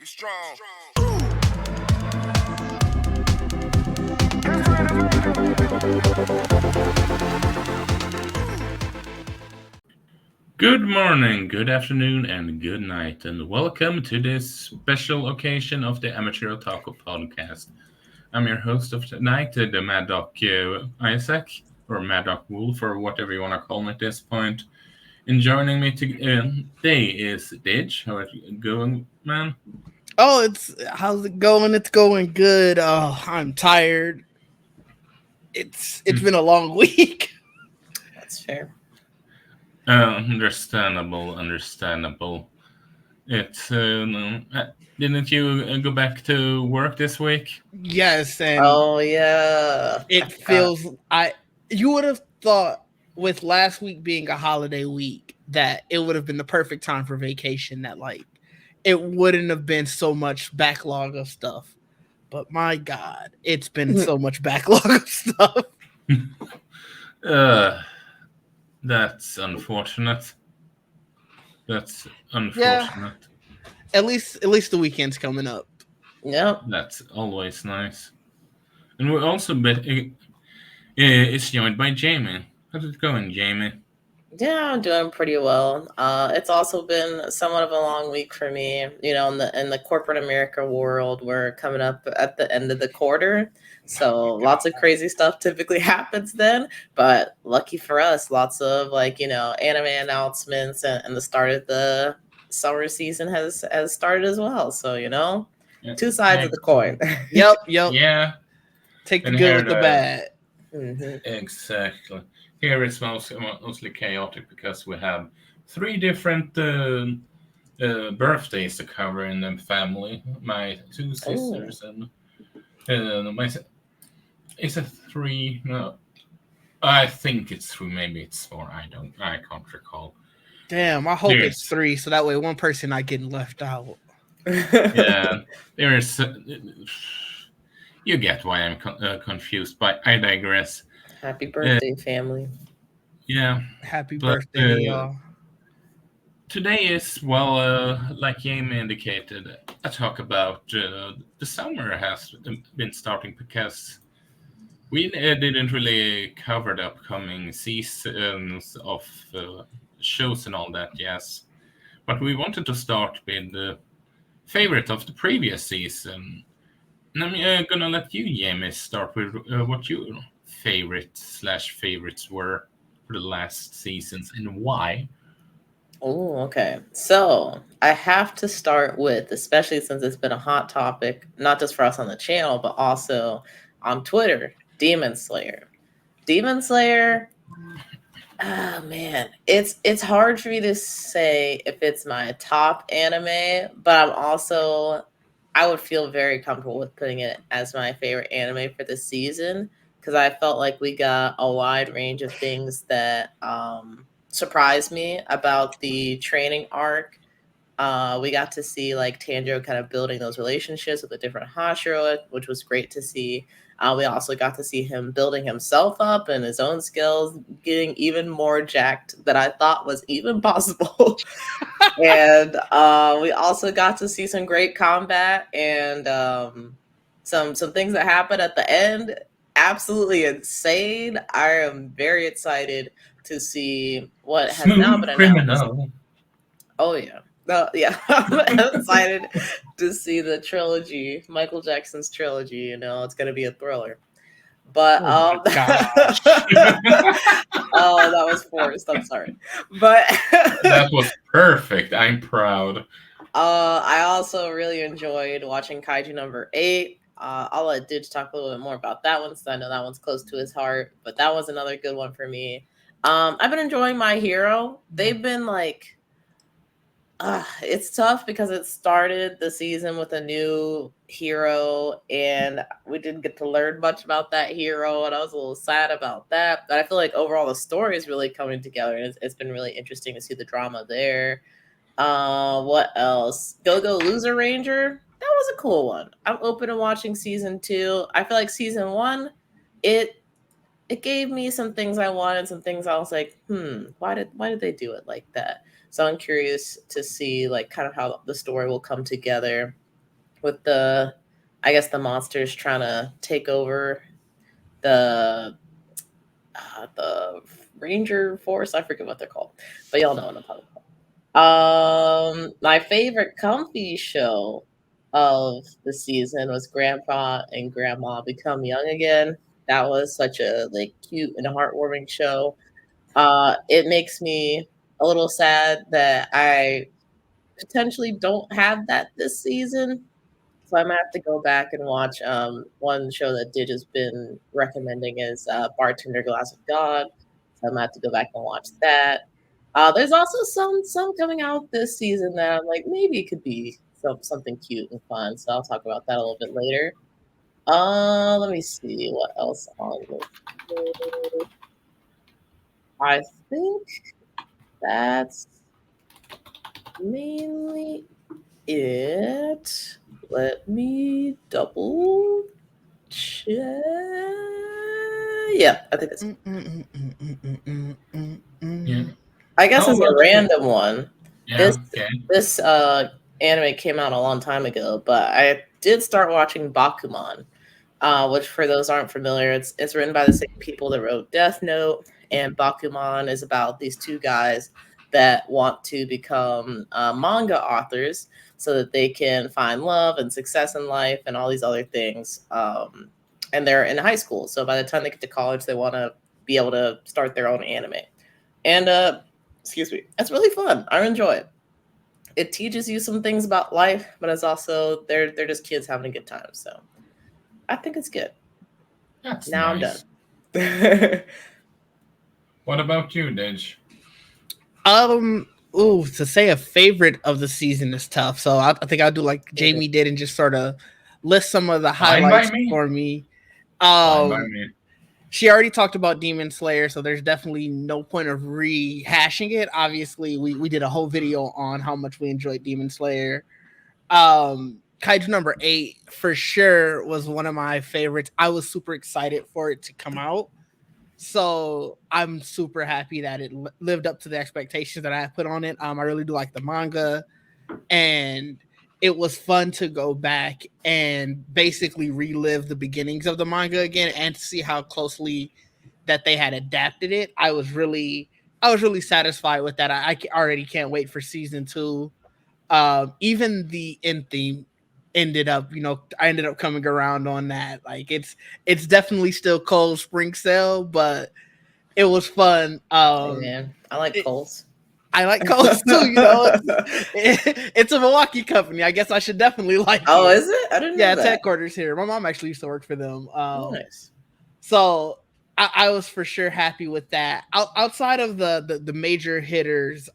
Be strong. Good morning, good afternoon, and good night, and welcome to this special occasion of the Amateur Otaku podcast. I'm your host of tonight, the Mad Doci Isak, or Mad Doc Wolf, or whatever you want to call me at this point. And joining me today is Didge. How are you going, man? Oh, how's it going? It's going good. Oh, I'm tired. It's been a long week. That's fair. Understandable. It's didn't you go back to work this week? Yes, and Oh yeah, I it forgot. feels I you would have thought with last week being a holiday week that it would have been the perfect time for vacation, that like it wouldn't have been so much backlog of stuff. But my god, it's been so much backlog of stuff. Uh, that's unfortunate. That's Yeah, unfortunate. at least the weekend's coming up. Yep. That's always nice. And we're also is joined by Jamie. How's it going, Jamie? Yeah, I'm doing pretty well. It's also been somewhat of a long week for me. You know, in the corporate America world, we're coming up at the end of the quarter, so lots of crazy stuff typically happens then. But lucky for us, lots of anime announcements, and the start of the summer season has started as well. So two sides of the coin. Yep. Yeah, Take the and good here with the bad. hmm exactly. Here it's mostly chaotic because we have three different birthdays to cover in the family. My two Oh. sisters and my is it three? No, I think it's three. Maybe it's four. I can't recall. Damn, I hope it's There's 3, so that way one person not getting left out. yeah. There's you get why I'm confused, but I digress. Happy Uh, birthday, family. yeah, Happy but birthday to y'all. today is, well, like Jamie indicated, a talk about the summer has been starting because we didn't really cover the upcoming seasons of shows and all that, yes. But we wanted to start with the favorite of the previous season. And I'm gonna let you, Jamie, start with what your favorites were for the last seasons and why. Oh, okay. So I have to start with, especially since it's been a hot topic, not just for us on the channel, but also on Twitter, Demon Slayer. Demon Slayer, oh man, it's hard for me to say if it's my top anime, but I would feel very comfortable with putting it as my favorite anime for the season because I felt like we got a wide range of things that surprised me about the training arc. We got to see like Tanjiro kind of building those relationships with the different Hashira, which was great to see. We also got to see him building himself up and his own skills, getting even more jacked than I thought was even possible. And we also got to see some great combat and some things that happened at the end. Absolutely insane. I am very excited to see what has now Smooth been announced. criminal. Oh yeah. No, yeah. I'm excited to see the trilogy, Michael Jackson's trilogy, it's gonna be a thriller. But Oh my gosh. oh, that was forced. I'm sorry. But That was perfect. I'm proud. I also really enjoyed watching Kaiju number 8. I'll let Didge talk a little bit more about that one since I know that one's close to his heart. But that was another good one for me. I've been enjoying My Hero. They've been like it's tough because it started the season with a new hero, and we didn't get to learn much about that hero, and I was a little sad about that. But I feel like overall the story is really coming together, and it's been really interesting to see the drama there. What else? Go Go Loser Ranger. That was a cool one. I'm open to watching season 2. I feel like season 1, it it gave me some things I wanted, some things I was like, why did they do it like that? So I'm curious to see like kind of how the story will come together. with the monsters trying to take over the Ranger Force. I forget what they're called, but y'all know what I'm talking about. My favorite comfy show of the season was Grandpa and Grandma Become Young Again. That was such a cute and heartwarming show. It makes me a little sad that I potentially don't have that this season. So I might have to go back and watch one show that Didge has been recommending is Bartender Glass of God. So I might have to go back and watch that. There's also some coming out this season that I'm like maybe it could be something cute and fun. So I'll talk about that a little bit later. Let me see what else on the show. I think that's mainly it. Let me double check. Yeah, I think that's it. Yeah. I guess How as a about you? random one, Yeah. Okay. this anime came out a long time ago, but I did start watching Bakuman, which for those aren't familiar, it's written by the same people that wrote Death Note, and Bakuman is about these two guys that want to become manga authors so that they can find love and success in life and all these other things. And they're in high school, so by the time they get to college, they want to be able to start their own anime. And excuse me, it's really fun. I enjoy it. It teaches you some things about life, but it's also they're just kids having a good time. So I think it's good. That's Now nice. I'm done. What about you, Didge? To say a favorite of the season is tough. So I think I'll do like Jamie did and just sort of list some of the Fine by highlights me. for me. Fine by me. She already talked about Demon Slayer, so there's definitely no point of rehashing it. Obviously, we did a whole video on how much we enjoyed Demon Slayer. Kaiju number 8 for sure was one of my favorites. I was super excited for it to come out. So I'm super happy that it lived up to the expectations that I put on it. I really do like the manga, and it was fun to go back and basically relive the beginnings of the manga again and to see how closely that they had adapted it. I was really satisfied with that. I already can't wait for season 2. Even the end theme ended up, I ended up coming around on that. Like it's definitely still Cold Spring Sale, but it was fun. Hey man, I like Coles. I like Coles too. It's a Milwaukee company. I guess I should definitely like Oh, it. is it? I didn't know Yeah, it's that. headquarters here. My mom actually used to work for them. Nice. So I was for sure happy with that. Outside of the major hitters,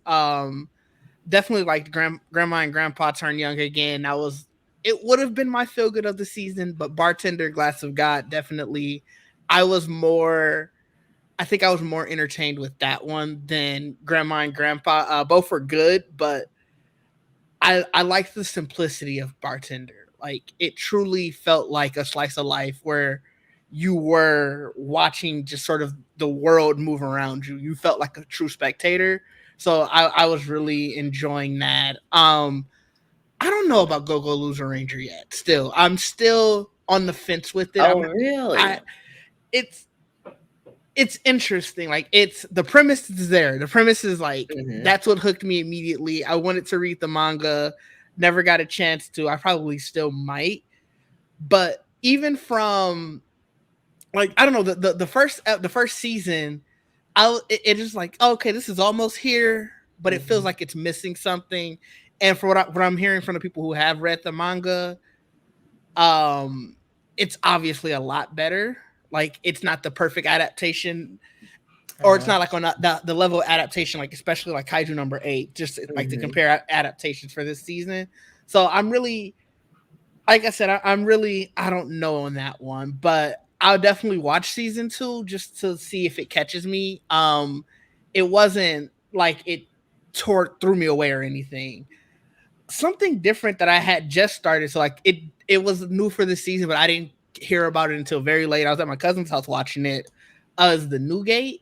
definitely like Grandma and Grandpa Turn Young Again. It would have been my feel good of the season, but Bartender Glass of God definitely. I think I was more entertained with that one than Grandma and Grandpa. Both were good, but I like the simplicity of Bartender. Like it truly felt like a slice of life where you were watching just sort of the world move around you. You felt like a true spectator. So I was really enjoying that. I don't know about Go Go Loser Ranger yet. I'm still on the fence with it. Oh, really? It's interesting. Like the premise is there. The premise is like Mhm. that's what hooked me immediately. I wanted to read the manga, never got a chance to. I probably still might, but even from like I don't know the first season, it is like okay, this is almost here, but it feels like it's missing something. And for what I'm hearing from the people who have read the manga, it's obviously a lot better. Like it's not the perfect adaptation, or it's not like on the level of adaptation, like especially like Kaiju number 8, just like to compare adaptations for this season. So I'm really, like I said, I don't know on that one, but I'll definitely watch season 2 just to see if it catches me. It wasn't like it threw me away or anything. Something different that I had just started, so like it was new for this season, but I didn't hear about it until very late. I was at my cousin's house watching it. Is the New Gate,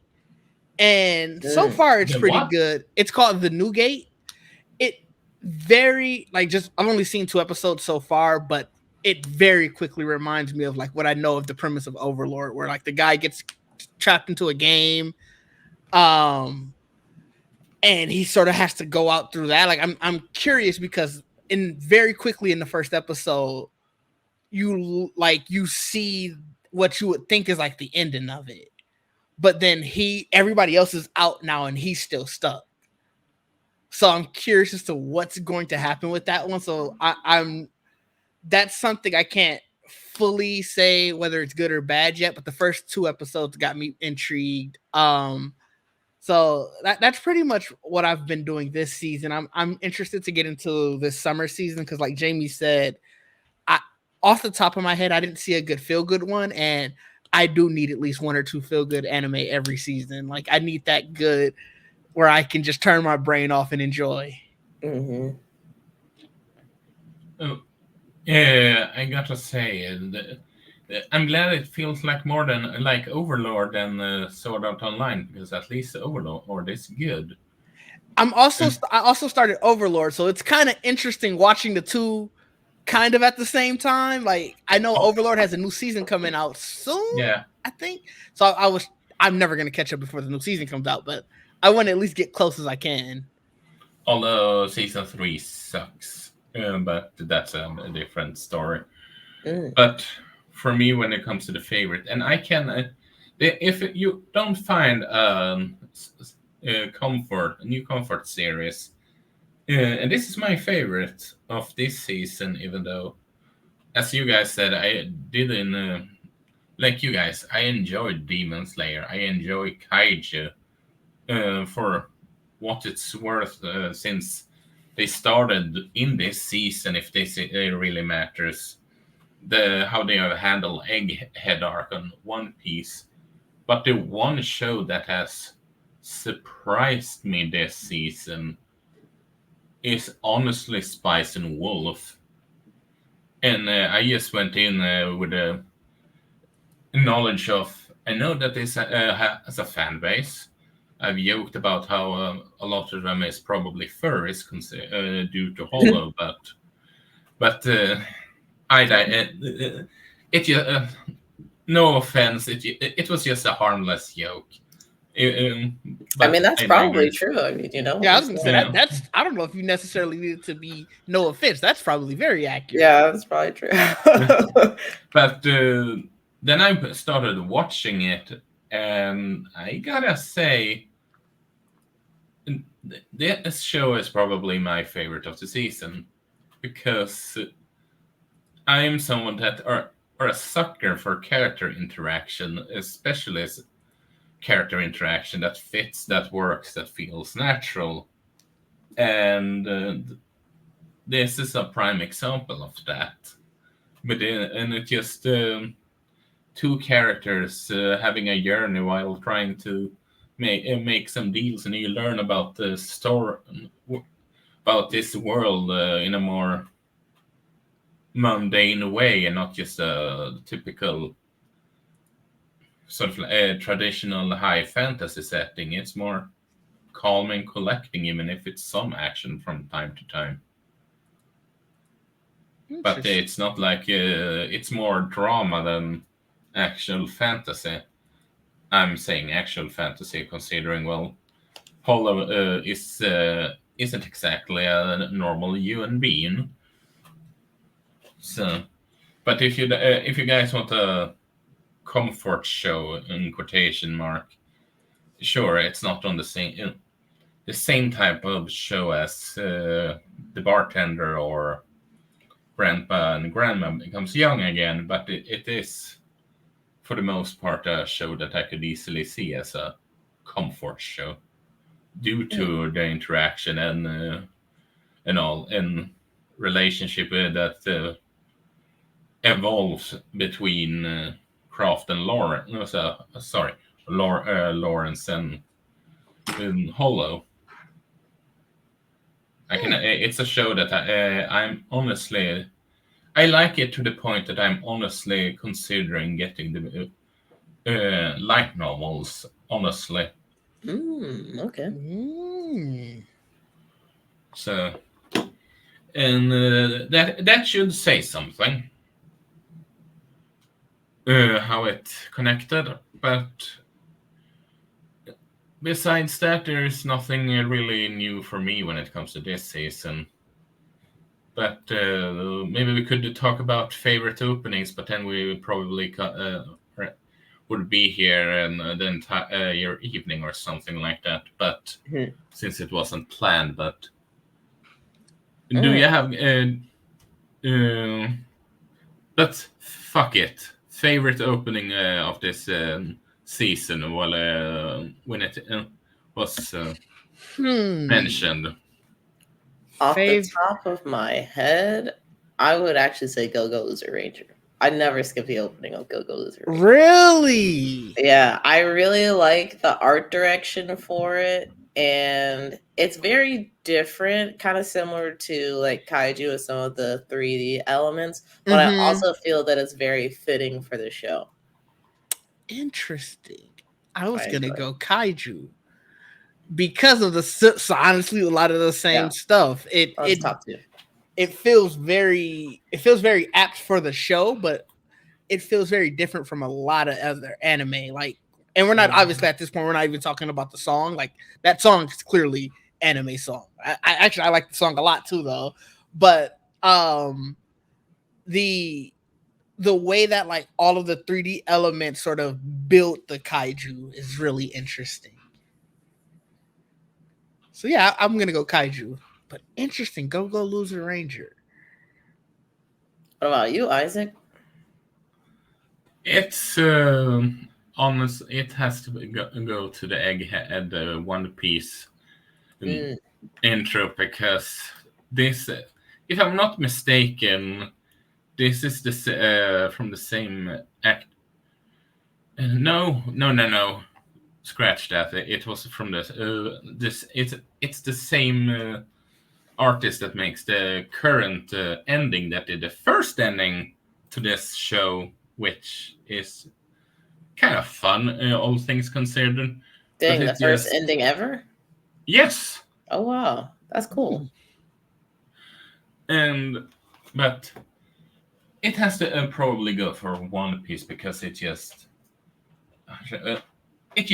and so far it's The pretty what? good. It's called The New Gate. very like just I've only seen 2 episodes so far, but it very quickly reminds me of like what I know of the premise of Overlord, where like the guy gets trapped into a game, um, and he sort of has to go out through that. Like I'm curious because in very quickly in the first episode, you see what you would think is like the ending of it, but then everybody else is out now and he's still stuck. So I'm curious as to what's going to happen with that one. So I'm that's something I can't fully say whether it's good or bad yet, but the first 2 episodes got me intrigued. So that's pretty much what I've been doing this season. I'm interested to get into this summer season because, like Jamie said, I off the top of my head, I didn't see a good feel good one, and I do need at least 1 or 2 feel good anime every season. Like I need that good where I can just turn my brain off and enjoy. Mm-hmm. Oh, yeah, I gotta say, I'm glad it feels like more than like Overlord than Sword Art Online because at least Overlord is good. I also started Overlord, so it's kind of interesting watching the two kind of at the same time. Like I know Oh, Overlord has a new season coming out soon, yeah, I think. So I'm never gonna catch up before the new season comes out, but I want to at least get close as I can. although season 3 sucks, but that's a different story. Mm. But for me, when it comes to the favorite, and I can, if you don't find a new comfort series, and this is my favorite of this season, even though, as you guys said, I didn't like you guys. I enjoyed Demon Slayer. I enjoy Kaiju for what it's worth, since they started in this season. If this really matters, how they have handled Egghead arc on One Piece. But the one show that has surprised me this season is honestly Spice and Wolf. And I just went in with a knowledge of, I know that this has a fan base. I've joked about how a lot of them is probably furries due to Hollow, but it no offense, it was just a harmless joke. I But mean, that's I probably digress. true. I mean, Yeah, I was gonna say Yeah. that's I don't know if you necessarily need it to be no offense. That's probably very accurate. yeah, that's probably true. But then I started watching it, and I gotta say, this show is probably my favorite of the season because I'm someone that are a sucker for character interaction, especially character interaction that fits, that works, that feels natural. And this is a prime example of that. And it's just two characters having a journey while trying to make some deals, and you learn about the story, about this world in a more mundane way, and not just a typical sort of traditional high fantasy setting. It's more calm and collecting, even if it's some action from time to time. But it's not like it's more drama than actual fantasy. I'm saying actual fantasy, considering, well, Hollow isn't exactly a normal human being. So, but if you guys want a comfort show in quotation mark, sure, it's not on the same type of show as The Bartender or Grandpa and Grandma Becomes Young Again, but it is, for the most part, a show that I could easily see as a comfort show due to the interaction and all, and relationship that evolves between Kraft and Lawrence. No, sorry, Lawrence and Hollow. It's a show that I'm honestly. I like it to the point that I'm honestly considering getting the light novels. Honestly, Okay. Mm. so and that should say something. How it connected, but besides that, there's nothing really new for me when it comes to this season. But maybe we could talk about favorite openings, but then we probably would be here and the entire evening or something like that. But since it wasn't planned, but do you have? But fuck it. Favorite opening of this season? Well, when it was mentioned. Off the top of my head, I would actually say Go Go Loser Ranger. I never skip the opening of Go Go Loser Ranger. Really? Yeah, I really like the art direction for it. And it's very different, kind of similar to like Kaiju with some of the 3D elements. But I also feel that it's very fitting for the show. Interesting. I was going to go Kaiju. Because of so honestly, a lot of the same stuff. It top two. It feels very apt for the show, but it feels very different from a lot of other anime. Like, and we're not obviously at this point. We're not even talking about the song. Like that song is clearly anime song. I like the song a lot too, though. But the way that like all of the 3D elements sort of built the kaiju is really interesting. So yeah, I'm gonna go Kaiju. But interesting, Go Go Loser Ranger. What about you, Isaac? It's honest. It has to go to the Egghead One Piece intro because this, if I'm not mistaken, this is the from the same act. No. Scratch that. It was from this. It's the same artist that makes the current ending that did the first ending to this show, which is kind of fun, all things considered. Dang, the first ending ever? Yes. Oh wow, that's cool. But it has to probably go for One Piece because it just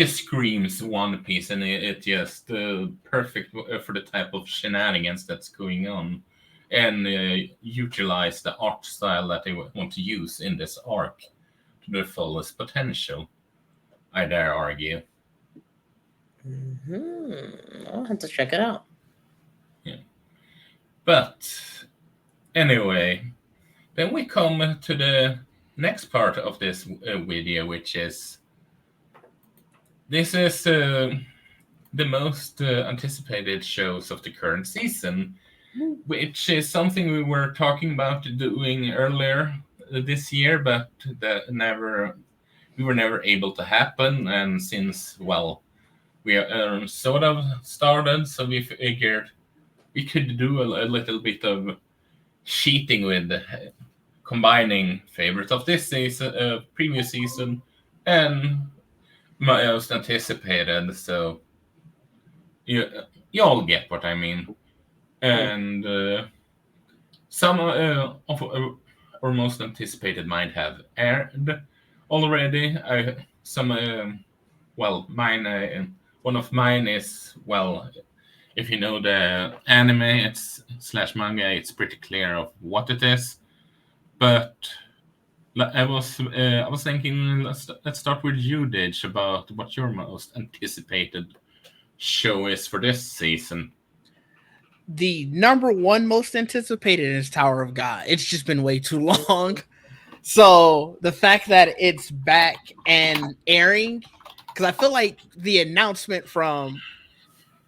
screams One Piece, and it just perfect for the type of shenanigans that's going on, and utilize the art style that they want to use in this arc to the fullest potential, I dare argue. I'll have to check it out. Yeah. But anyway, then we come to the next part of this video, which is this is the most anticipated shows of the current season, which is something we were talking about doing earlier this year, but we were never able to happen. And since, well, we are sort of started, so we figured we could do a little bit of cheating with combining favorites of this season, previous season, and most anticipated. So you all get what I mean. And some of our most anticipated might have aired already. Mine. One of mine is, well, if you know the anime, it's / manga, it's pretty clear of what it is. But I was thinking, let's start with you, Didge, about what your most anticipated show is for this season. The number one most anticipated is Tower of God. It's just been way too long. So the fact that it's back and airing, because I feel like the announcement from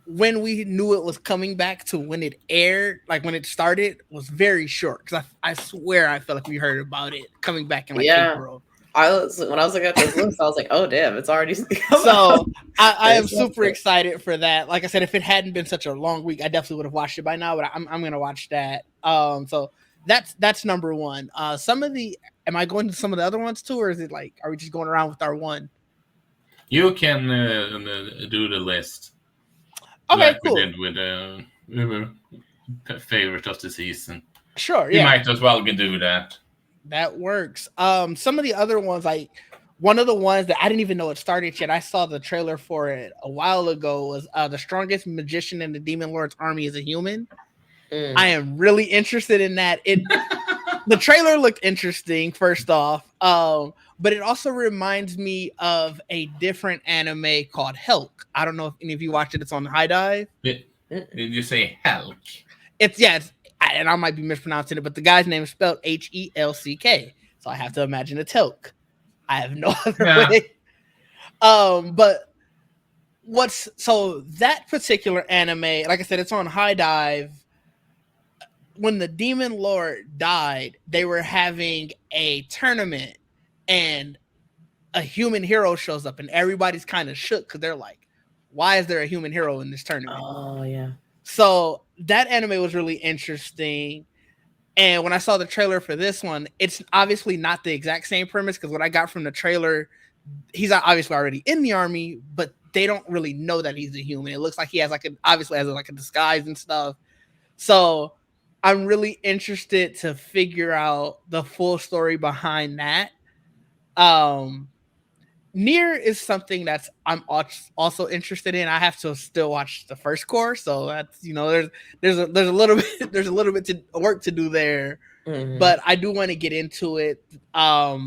when we knew it was coming back to when it aired, like when it started, was very short. Because I swear I felt like we heard about it coming back in like April. When I was looking at this list, I was like, "Oh damn, it's already." So I am super excited for that. Like I said, if it hadn't been such a long week, I definitely would have watched it by now. But I'm gonna watch that. So that's number one. Am I going to some of the other ones too, or is it like, are we just going around with our one? You can do the list. Okay, like cool. We did with favorite of the season. Sure, You yeah, might as well do that. that works. Some of the other ones, like one of the ones that I didn't even know it started yet. I saw the trailer for it a while ago. Was the strongest magician in the Demon Lord's army is a human. I am really interested in that. The trailer looked interesting, first off, but it also reminds me of a different anime called Helk. I don't know if any of you watched it. It's on High Dive. Did you say Helk? And I might be mispronouncing it, but the guy's name is spelled Helck, so I have to imagine it's Helk. I have no other way. But so that particular anime, like I said, it's on High Dive. When the Demon Lord died, they were having a tournament, and a human hero shows up, and everybody's kind of shook because they're like, "Why is there a human hero in this tournament?" Oh yeah. So that anime was really interesting. And when I saw the trailer for this one, it's obviously not the exact same premise, because what I got from the trailer, he's obviously already in the army, but they don't really know that he's a human. It looks like he has obviously has like a disguise and stuff. So I'm really interested to figure out the full story behind that. Nier is something that's I'm also interested in. I have to still watch the first core, so that's there's a little bit there's a little bit to work to do there, but I do want to get into it. Have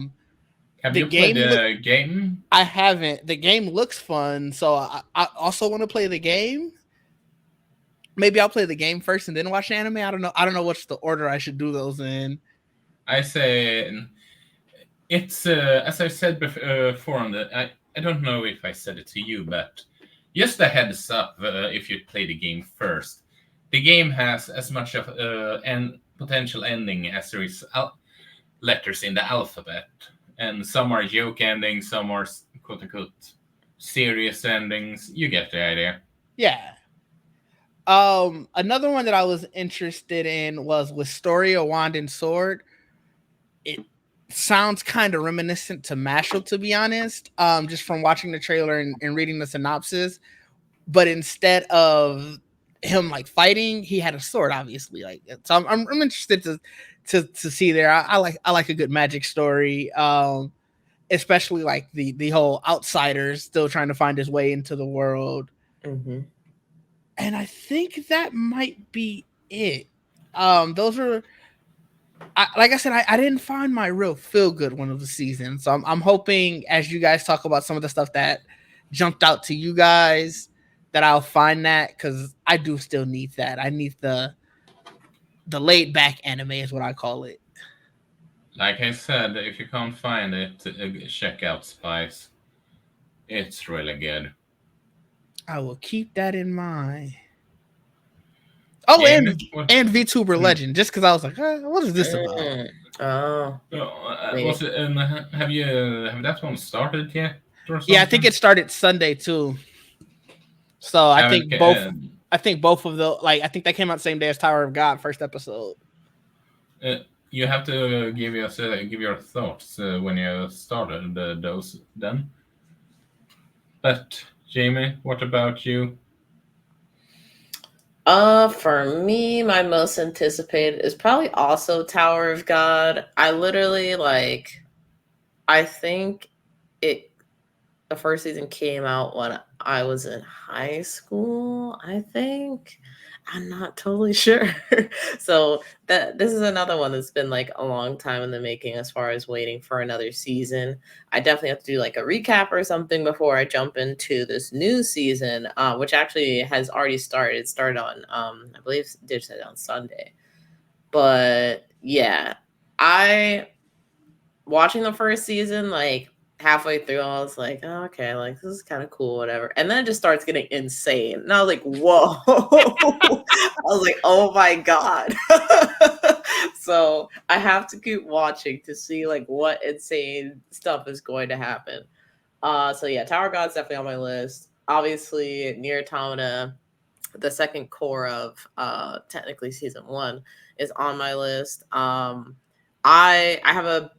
you played the game? I haven't. The game looks fun, so I also want to play the game. Maybe I'll play the game first and then watch the anime. I don't know. I don't know what's the order I should do those in. I say it's as I said before on the. I don't know if I said it to you, but just a heads up if you play the game first. The game has as much of an potential ending as there is letters in the alphabet, and some are joke endings, some are quote unquote serious endings. You get the idea. Yeah. Another one that I was interested in was Wisteria Wand and Sword. It sounds kind of reminiscent to Mashal, to be honest, just from watching the trailer and reading the synopsis. But instead of him like fighting, he had a sword, obviously. Like, so I'm interested to see there. I like a good magic story. Especially like the whole outsider still trying to find his way into the world. And I think that might be it. Those are, like I said, I didn't find my real feel good one of the season. So I'm hoping as you guys talk about some of the stuff that jumped out to you guys, that I'll find that, because I do still need that. I need the laid back anime is what I call it. Like I said, if you can't find it, check out Spice. It's really good. I will keep that in mind. Oh, and VTuber Legend, just because I was like, what is this about? Was it? Have that one started yet? Yeah, I think it started Sunday too. So I think both of the I think that came out the same day as Tower of God first episode. You have to give your thoughts when you started those then. But Jamie, what about you? For me, my most anticipated is probably also Tower of God. I literally I think the first season came out when I was in high school, I think. I'm not totally sure. So this is another one that's been like a long time in the making as far as waiting for another season. I definitely have to do like a recap or something before I jump into this new season, which actually has already started. It started on, I believe Didge said it on Sunday. But yeah, watching the first season, like halfway through, I was like, oh, okay, like this is kind of cool, whatever. And then it just starts getting insane. And I was like, whoa. I was like, oh my God. So I have to keep watching to see like what insane stuff is going to happen. So yeah, Tower of God's definitely on my list. Obviously, Nier Automata, the second core of technically season 1, is on my list. I have a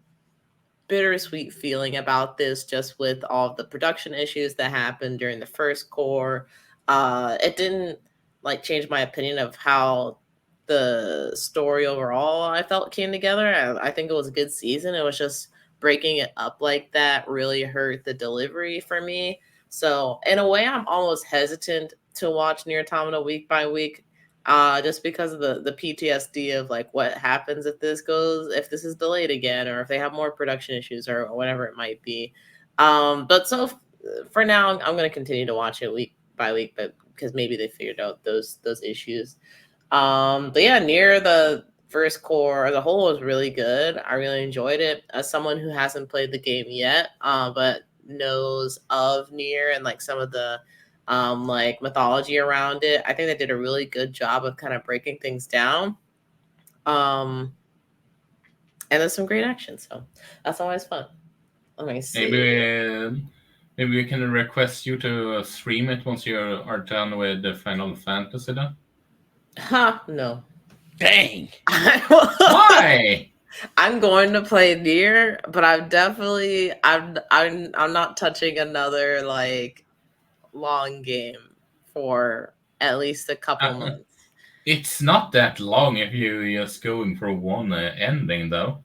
bittersweet feeling about this, just with all of the production issues that happened during the first core. It didn't like change my opinion of how the story overall I felt came together. I think it was a good season. It was just breaking it up like that really hurt the delivery for me. So in a way, I'm almost hesitant to watch Nier Automata week by week, just because of the PTSD of like what happens if this is delayed again, or if they have more production issues or whatever it might be. But so for now, I'm going to continue to watch it week by week, but because maybe they figured out those issues. But yeah, Near the first core as a whole was really good. I really enjoyed it. As someone who hasn't played the game yet, but knows of Near and like some of the like mythology around it, I think they did a really good job of kind of breaking things down. And there's some great action, so that's always fun. Let me see. Maybe we can request you to stream it once you are done with the Final Fantasy then. No. Dang. Why? I'm going to play Nier, but I'm not touching another like long game for at least a couple months. It's not that long if you're just going for one ending, though.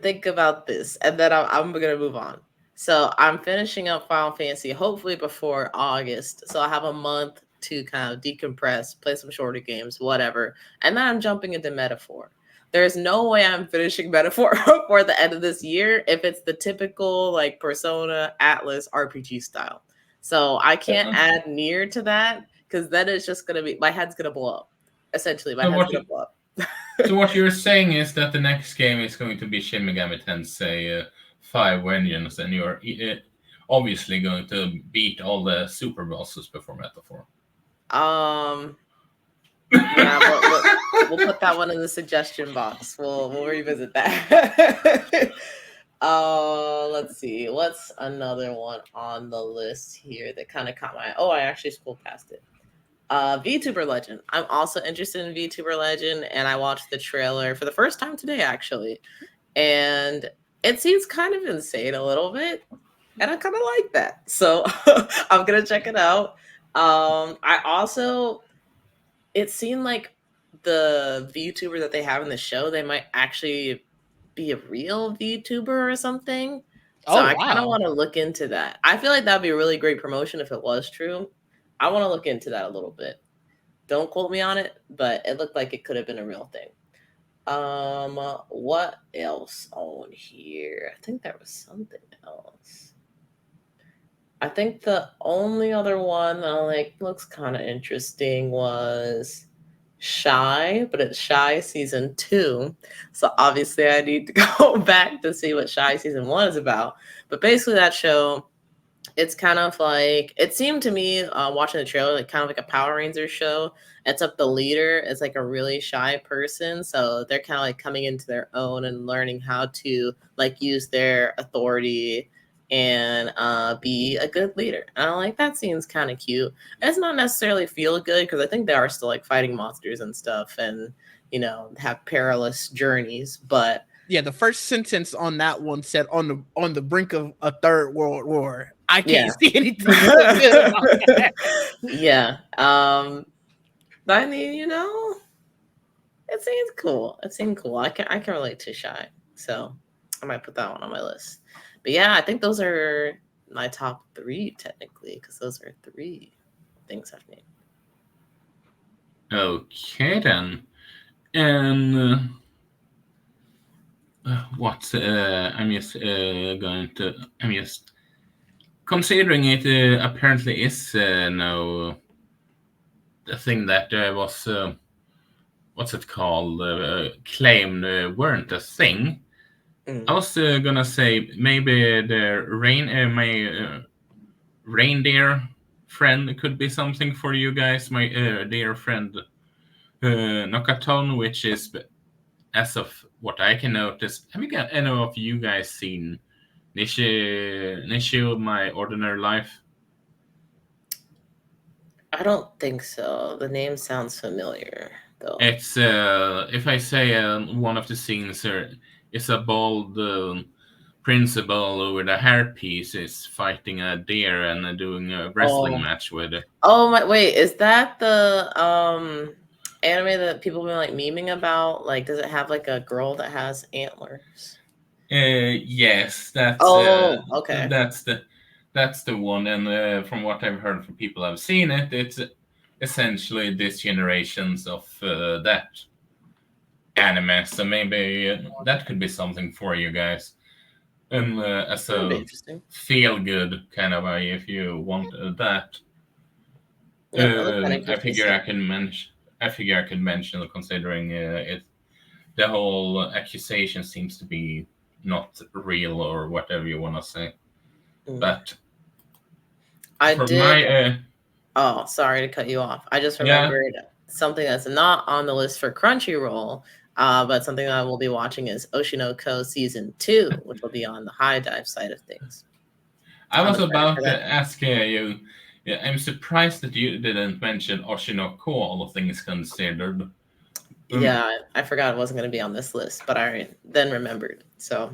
Think about this, and then I'm gonna move on. So I'm finishing up Final Fantasy, hopefully before August. So I have a month to kind of decompress, play some shorter games, whatever, and then I'm jumping into Metaphor. There's no way I'm finishing Metaphor before the end of this year if it's the typical like Persona Atlas RPG style. So I can't add Nier to that because then it's just gonna be my head's gonna blow up. Essentially, my head's gonna blow up. So what you're saying is that the next game is going to be Shin Megami Tensei 5 Vengeance, and you're obviously going to beat all the super bosses before Metaphor. Yeah, we'll put that one in the suggestion box. We'll revisit that. Let's see. What's another one on the list here that kind of caught my eye? Oh, I actually scrolled past it. VTuber Legend. I'm also interested in VTuber Legend, and I watched the trailer for the first time today, actually. And it seems kind of insane a little bit, and I kind of like that. So I'm going to check it out. It seemed like the VTuber that they have in the show, they might actually be a real VTuber or something. So I kind of want to look into that. I feel like that'd be a really great promotion if it was true. I want to look into that a little bit. Don't quote me on it, but it looked like it could have been a real thing. What else on here? I think there was something else. I think the only other one that looks kind of interesting was Shy, but it's Shy season 2. So obviously I need to go back to see what Shy season 1 is about. But basically that show, it's kind of like, it seemed to me watching the trailer, like kind of like a Power Rangers show. It's up the leader is like a really shy person. So they're kind of like coming into their own and learning how to like use their authority and be a good leader. And I'm like, that seems kind of cute. It's not necessarily feel good because I think they are still like fighting monsters and stuff and, have perilous journeys. But yeah, the first sentence on that one said on the brink of a third world war. I can't see anything good about that. Yeah. But I mean, it seems cool. It seemed cool. I can relate to Shy. So I might put that one on my list. But yeah, I think those are my top 3 technically, because those are 3 things I've named. Okay then. And what I'm just considering it apparently is no the thing that was what's it called claimed weren't a thing. I was gonna say maybe the reindeer friend could be something for you guys. My dear friend Nakaton, which is, as of what I can notice, have you got any of you guys seen Nishi My Ordinary Life? I don't think so. The name sounds familiar, though. It's if I say one of the scenes is a bald principal with a hairpiece is fighting a deer and doing a wrestling match with it. Oh my! Wait, is that the anime that people been like memeing about? Like, does it have like a girl that has antlers? Yes, Oh, okay. that's the one. And from what I've heard from people who've seen it, it's essentially this generations of that anime. So maybe that could be something for you guys. And as That would be a interesting. feel good kind of way, if you want that. Yep, that looks kind of I interesting. figure I can mention. I figure I could mention, considering it, the whole accusation seems to be not real or whatever you want to say. Mm. But I for did. my Oh, sorry to cut you off. I just yeah, remembered something that's not on the list for Crunchyroll, but something that I will be watching is Oshinoko Season 2, which will be on the High Dive side of things. I I'm was excited for about that. to ask you. Yeah, I'm surprised that you didn't mention Oshinoko, all things considered. Yeah, I forgot it wasn't going to be on this list, but I then remembered. So,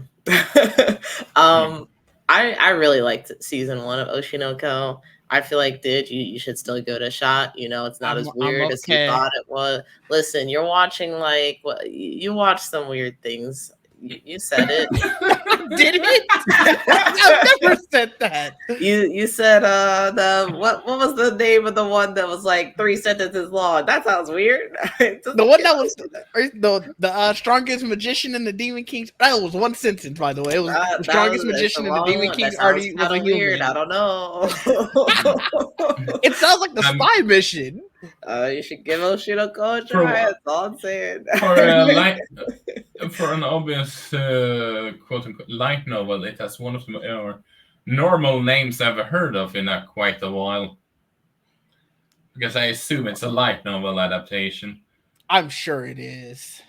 um, I really liked season 1 of Oshinoko. I feel like you should still give it a shot. You know, it's not as I'm weird as you okay. thought it was. Listen, you're watching like what you watch some weird things. You said it. Did it? I've never said that. You said what was the name of the one that was like 3 sentences long? That sounds weird. The one that was the strongest magician and the Demon King. That was one sentence, by the way. It was the strongest It's a magician and the long Demon one. That King sounds already was kind a of weird. I human. don't know. It sounds like the Um, spy mission. You should give Oshinoko a for try. That's all I'm saying. for a light for an obvious quote unquote light novel, it has one of the normal names I've heard of in quite a while. Because I assume it's a light novel adaptation. I'm sure it is.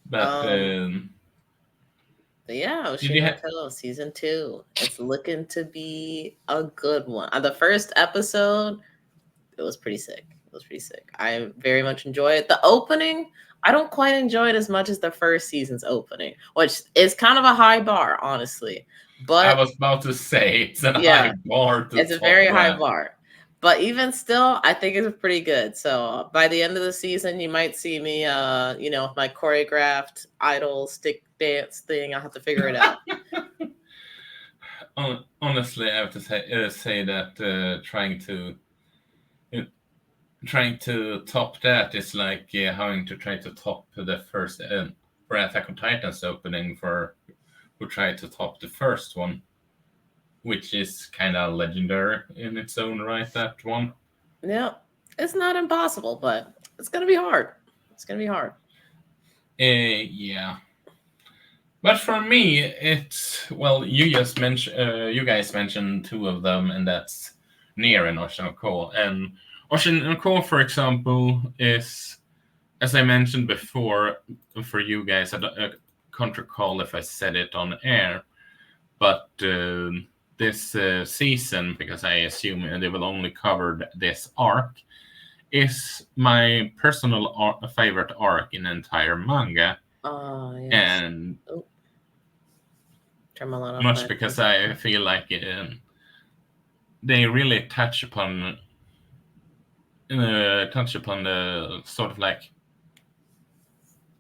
But But yeah, did you Oshinoko season 2. It's looking to be a good one. The first episode, it was pretty sick. It was pretty sick. I very much enjoy it. The opening, I don't quite enjoy it as much as the first season's opening, which is kind of a high bar, honestly. I But was about to say it's a yeah, high bar to it's a top very high that. bar. But even still, I think it's pretty good. So by the end of the season, you might see me, with my choreographed idol stick dance thing. I'll have to figure it out. Honestly, I have to say that trying to top that is like having to try to top the first for Attack on Titan's opening for who tried to top the first one, which is kind of legendary in its own right. That one. Yeah, it's not impossible, but it's gonna be hard. It's gonna be hard. Yeah. But for me, it's well. You guys mentioned two of them, and that's Nier and Oshinoko. And Oshinoko, for example, is, as I mentioned before, for you guys. I can't recall if I said it on air, but this season, because I assume they will only cover this arc, is my personal favorite arc in the entire manga, Oh yes. and Oh, turn my light off much by because accident. I feel like they really touch upon the sort of like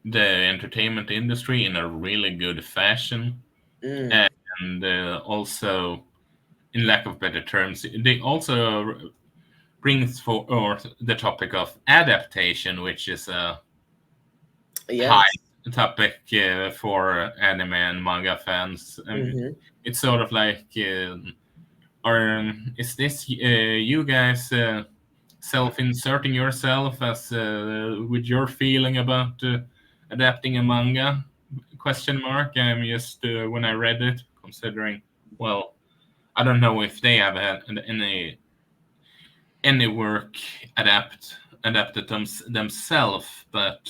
the entertainment industry in a really good fashion, Mm, and also, in lack of better terms, they also brings forth the topic of adaptation, which is a high yes. topic for anime and manga fans. Mm-hmm. It's sort of like, is this you guys self-inserting yourself as with your feeling about adapting a manga? Question mark. I'm just when I read it, considering, well, I don't know if they have had any work adapted themselves, but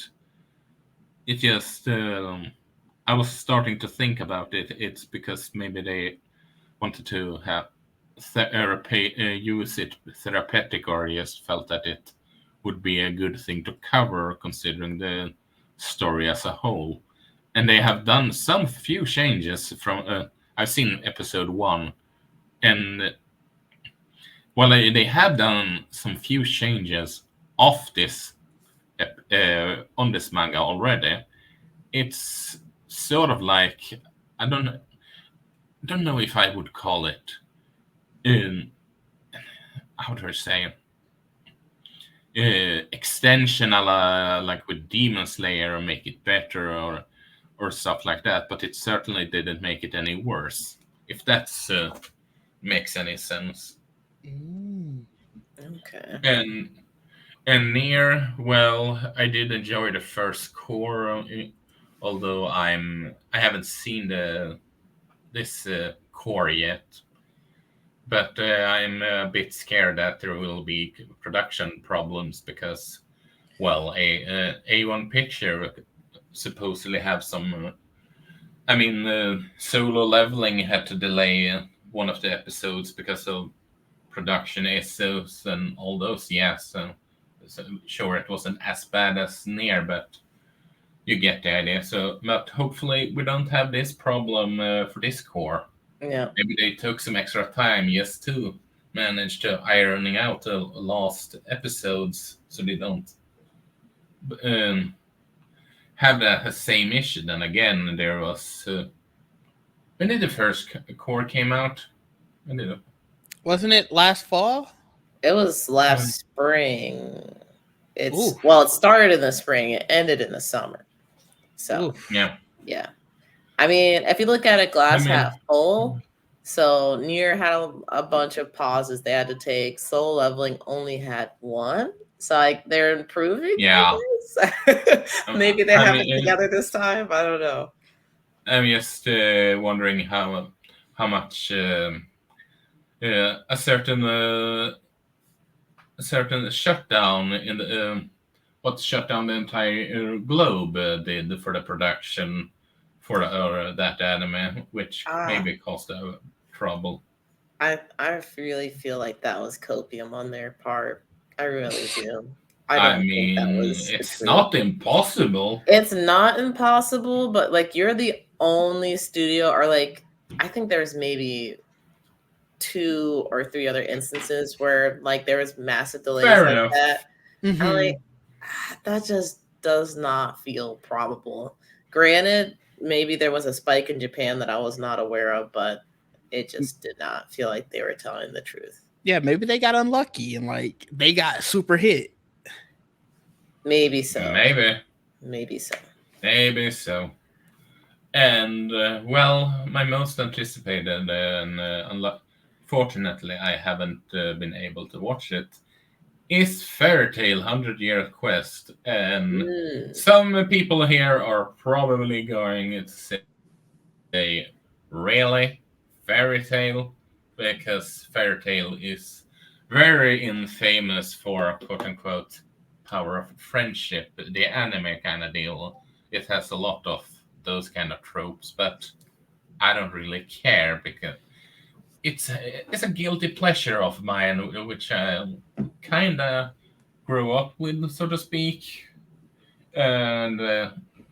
it just I was starting to think about it. It's because maybe they wanted to have therapy, use it therapeutic, or just felt that it would be a good thing to cover considering the story as a whole. And they have done some few changes from. I've seen episode 1, and Well, they have done some few changes off this on this manga already. It's sort of like I don't know if I would call it in how do I say extension a la, like with Demon Slayer or make it better or stuff like that, but it certainly didn't make it any worse. If that's makes any sense. Okay. And near, well, I did enjoy the first core, although I haven't seen this core yet. But I'm a bit scared that there will be production problems because, well, A1 Picture supposedly have some. Solo Leveling had to delay one of the episodes because of production issues and all those. Yeah, so sure it wasn't as bad as Near, but you get the idea. So, but hopefully we don't have this problem for this core. Yeah. Maybe they took some extra time just to manage to ironing out the last episodes so they don't have the same issue. Then again, there was when did the first core came out? When did it? Wasn't it last fall? It was last spring. Ooh. Well, it started in the spring, it ended in the summer. So Oof. Yeah. yeah. I mean, if you look at it glass half full, so Nier had a bunch of pauses they had to take. Soul Leveling only had one. So like they're improving. Yeah. Maybe they have it together this time. I don't know. I'm just wondering how much a certain shutdown in the what shut down the entire globe did for the production for that anime, which maybe caused trouble. I really feel like that was copium on their part. I really do. I mean, think that was it's not impossible. It's not impossible, but like you're the only studio, or like I think there's maybe 2 or 3 other instances where like there was massive delays Fair like enough. that. Mhm. And like that just does not feel probable. Granted, maybe there was a spike in Japan that I was not aware of, but it just did not feel like they were telling the truth. Yeah, maybe they got unlucky and like they got super hit. Maybe so. Maybe so. And well, my most anticipated and fortunately I haven't been able to watch it is Fairy Tail 100-Year Quest. And some people here are probably going to say, really? Fairy Tail? Because Fairy Tail is very infamous for quote-unquote power of friendship, the anime kind of deal. It has a lot of those kind of tropes, but I don't really care because it's a guilty pleasure of mine, which I kind of grew up with, so to speak, and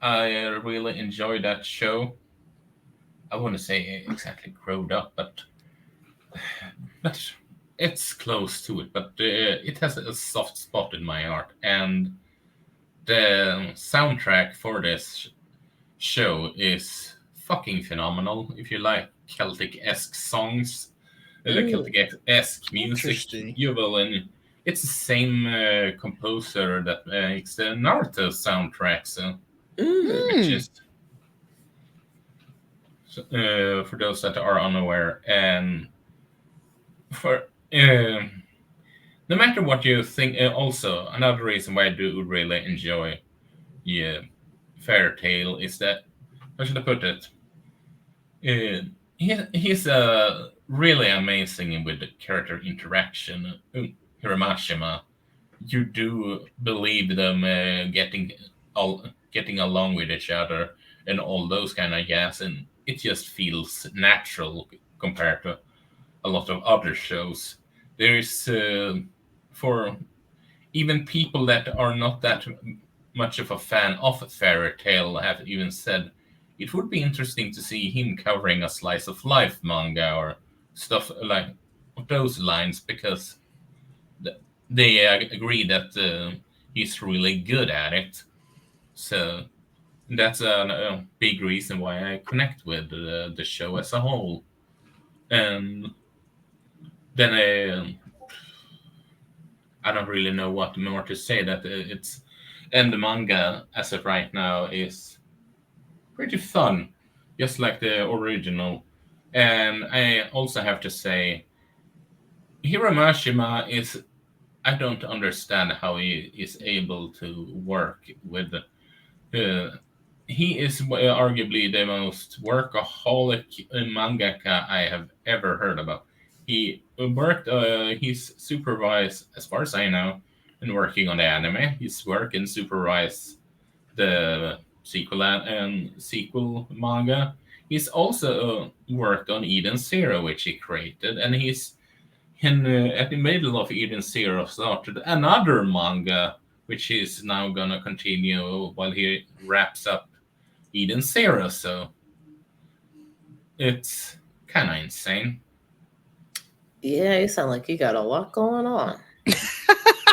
I really enjoy that show. I wouldn't say exactly growed up, but it's close to it. But it has a soft spot in my heart, and the soundtrack for this show is fucking phenomenal. If you like Celtic-esque songs, Celtic-esque music, you will. And it's the same composer that makes the Naruto soundtrack. So, which is for those that are unaware, and for no matter what you think. Also, another reason why I do really enjoy Fairy Tail is that, how should I put it? He's really amazing with the character interaction. Hiramashima, you do believe them getting along with each other and all those kind of gas, and it just feels natural compared to a lot of other shows. There is for even people that are not that much of a fan of Fairy Tail have even said it would be interesting to see him covering a slice of life manga or stuff like of those lines because they agree that he's really good at it. So that's a big reason why I connect with the show as a whole. And then I don't really know what more to say. That it's and the manga as of right now is pretty fun, just like the original. And I also have to say, Hiramashima is. I don't understand how he is able to work with. He is arguably the most workaholic mangaka I have ever heard about. He worked. He's supervised, as far as I know, in working on the anime. He's worked and supervised the sequel manga. He's also worked on Eden Zero, which he created, and he's at the middle of Eden Zero started another manga, which he's now gonna continue while he wraps up Eden Zero. So it's kind of insane. Yeah, you sound like you got a lot going on.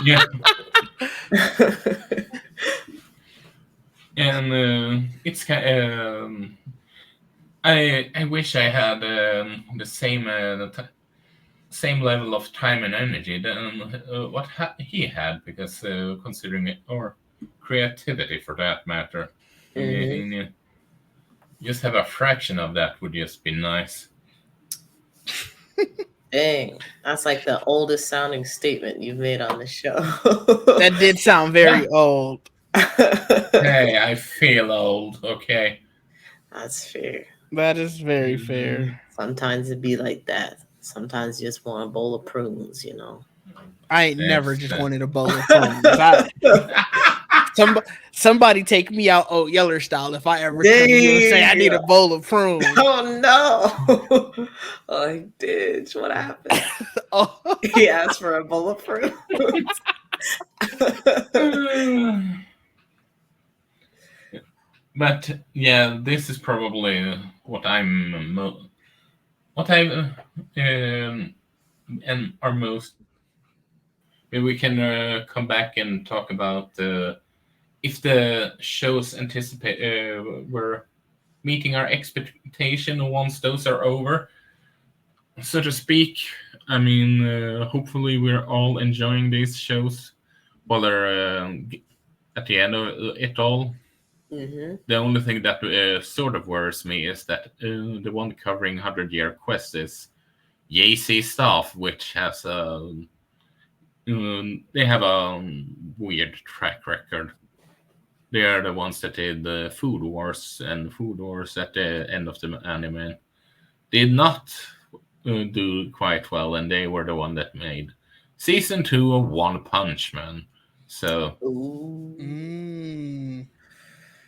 Yeah. And it's I wish I had the same level of time and energy than what he had, because considering it, or creativity for that matter, Mhm. just have a fraction of that would just be nice. Dang, that's like the oldest sounding statement you've made on the show. That did sound very old. Hey, I feel old. Okay. That's fair. That is very fair. Sometimes it be like that. Sometimes you just want a bowl of prunes, you know. I ain't never That's just that. wanted a bowl of prunes. Somebody take me out Oat Yeller style if I ever come to you and say I need a bowl of prunes. Oh no! Oh, Didge, what happened? Oh. He asked for a bowl of prunes. But yeah, this is probably what what I and are most. Maybe we can come back and talk about if the shows anticipate were meeting our expectation once those are over, so to speak. I mean, hopefully we're all enjoying these shows while they're at the end of it all. Mm-hmm. The only thing that sort of worries me is that the one covering 100-Year Quest is Yeezy Staff, which has they have a weird track record. They are the ones that did the Food Wars, and Food Wars at the end of the anime did not do quite well, and they were the one that made season 2 of One Punch Man. So, Mm.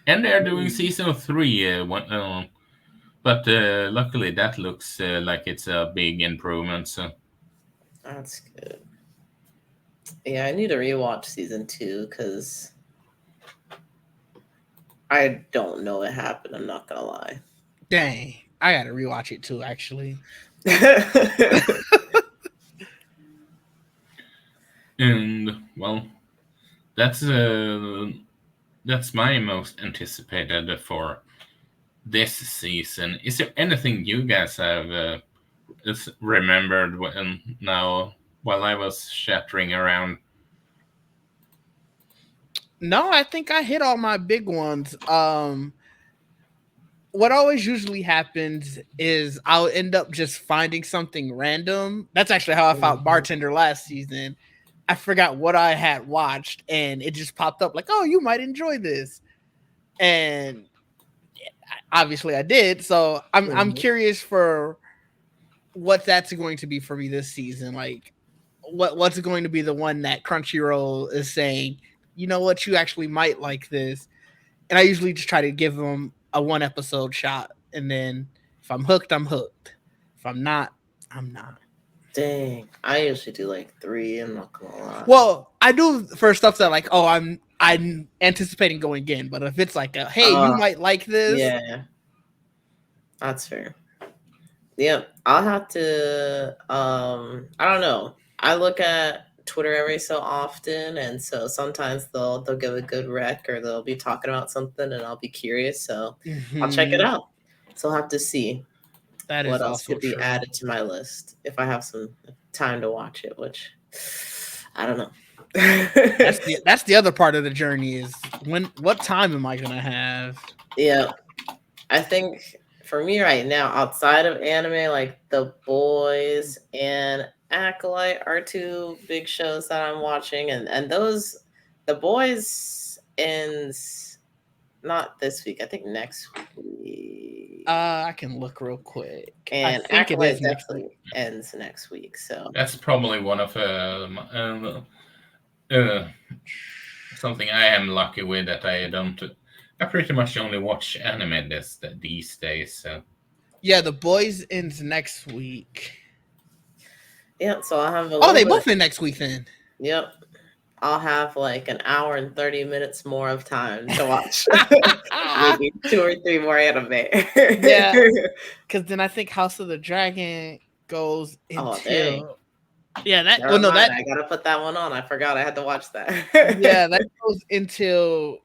and they're doing season 3, but luckily that looks like it's a big improvement. So That's good. Yeah, I need to rewatch season 2 because I don't know what happened. I'm not gonna lie. Dang, I gotta rewatch it too. Actually, and well, that's my most anticipated for this season. Is there anything you guys have remembered now while I was shattering around? no, I think I hit all my big ones. What always usually happens is I'll end up just finding something random. That's actually how I found Bartender last season. I forgot what I had watched, and it just popped up like, "Oh, you might enjoy this," and obviously I did. So I'm curious for what that's going to be for me this season. Like, what's going to be the one that Crunchyroll is saying, you know what, you actually might like this. And I usually just try to give them a 1 episode shot, and then if I'm hooked, I'm hooked. If I'm not, I'm not. Dang, I usually do like 3. I'm not gonna lie. Well, I do for stuff that like, oh, I'm anticipating going in, but if it's like, hey, you might like this. Yeah, that's fair. Yeah, I'll have to. I don't know. I look at Twitter every so often, and so sometimes they'll give a good rec or they'll be talking about something, and I'll be curious. So I'll check it Mhm. out. So I'll have to see That what is else also could be true. added to my list if I have some time to watch it, which I don't know. That's the other part of the journey is what time am I gonna have? Yeah, I think for me right now, outside of anime, like The Boys and Acolyte are two big shows that I'm watching, and those The Boys ends not this week, I think next week, I can look real quick. I and think it is Acolyte next week. definitely ends next week. So That's probably one of something I am lucky with that I don't. I pretty much only watch anime these days. So. Yeah, the boys ends next week. yeah, so I'll have a Oh, little they bit. both end next week then. Yep, I'll have like an hour and 30 minutes more of time to watch. Maybe 2 or 3 more anime. Yeah, because then I think House of the Dragon goes Oh dang. until that. Well, Never no, mind. that I gotta put that one on. I forgot I had to watch that. that goes until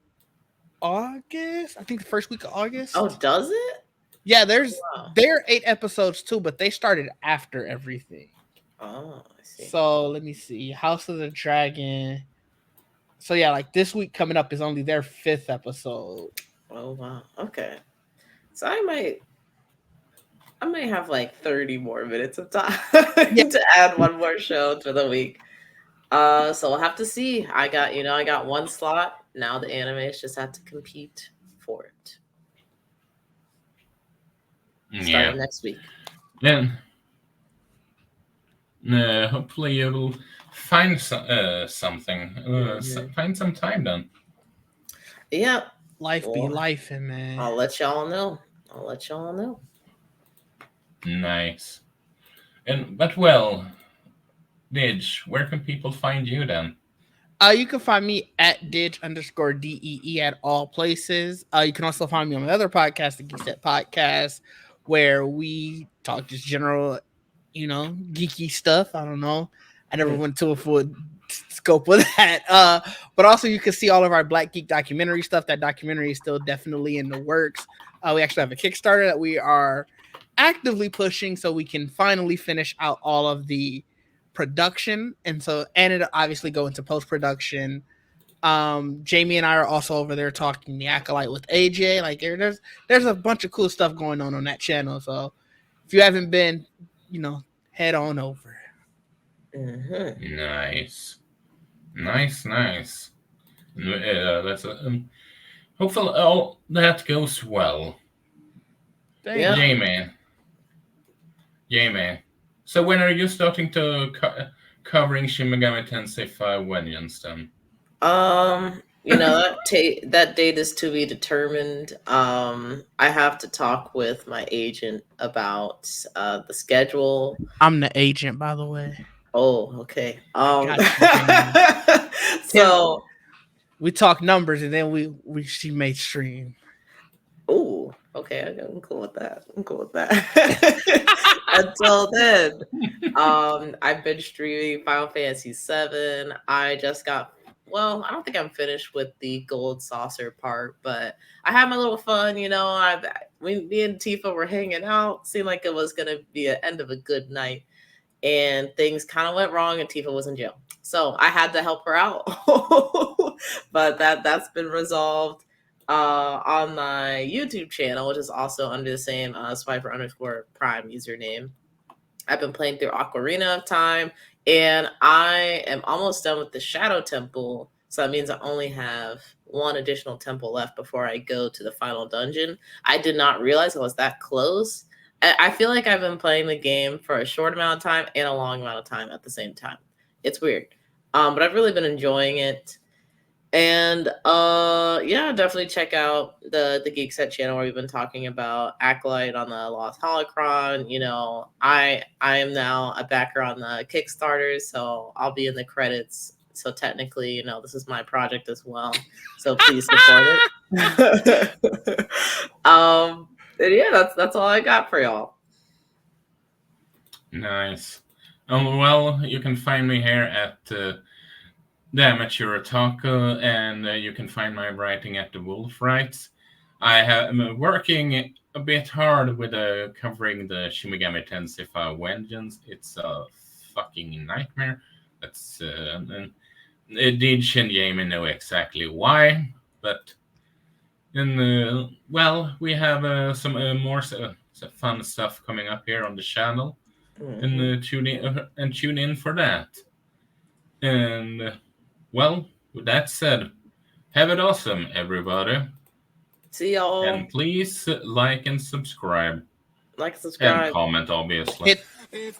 August. I think the first week of August. Oh, does it? Yeah, Wow. there are 8 episodes too, but they started after everything. Oh, I see. So let me see. House of the Dragon. So yeah, like this week coming up is only their 5th episode. Oh wow. Okay. So I might have like 30 more minutes of time Yeah. to add one more show to the week. So we'll have to see. I got one slot. Now the animes just have to compete for it. Starting next week. Then hopefully you'll find something. Find some time then. Yeah. Life be Well, life, and man. I'll let y'all know. Nice. But well, Didge, where can people find you then? You can find me at Didge_DEE at all places. You can also find me on my other podcast, the Geek Set Podcast, where we talk just general, geeky stuff. I don't know. I never went to a full scope of that. But also you can see all of our Black Geek documentary stuff. That documentary is still definitely in the works. We actually have a Kickstarter that we are actively pushing so we can finally finish out all of the production, and it obviously go into post-production. Jamie and I are also over there talking the Acolyte with AJ. Like there's a bunch of cool stuff going on that channel. So if you haven't been, head on over. Mm-hmm. Nice. That's hopefully all that goes well. Yeah. Jamie. So when are you starting to covering Shin Megami Tensei 5 Vengeance then? That date is to be determined. I have to talk with my agent about the schedule. I'm the agent, by the way. Oh, okay. So we talk numbers, and then she made stream. Oh, okay. I'm cool with that. Until then, I've been streaming Final Fantasy VII. I just got. Well, I don't think I'm finished with the gold saucer part, but I had my little fun. Me and Tifa were hanging out. Seemed like it was gonna be an end of a good night, and things kind of went wrong, and Tifa was in jail. So I had to help her out, but that's been resolved. On my YouTube channel, which is also under the same Swiper_Prime username. I've been playing through Ocarina of Time, and I am almost done with the Shadow Temple. So that means I only have one additional temple left before I go to the final dungeon. I did not realize I was that close. I feel like I've been playing the game for a short amount of time and a long amount of time at the same time. It's weird. But I've really been enjoying it. And definitely check out the Geek Set channel where we've been talking about Acolyte on the Lost Holocron. I am now a backer on the Kickstarter, so I'll be in the credits. So technically, this is my project as well. So please support it. And yeah, that's all I got for y'all. Nice. Well, you can find me here at the Amateur Otaku, and you can find my writing at the Wolf Writes. I'm working a bit hard with covering the Shimigami Tensei 5 Vengeance. It's a fucking nightmare. That's Didge and Jamie know exactly why, but well, we have some more some fun stuff coming up here on the channel, and tune in for that. And well, with that said, have it awesome, everybody. See y'all. And please like and subscribe. Like, subscribe. And comment, obviously. Hit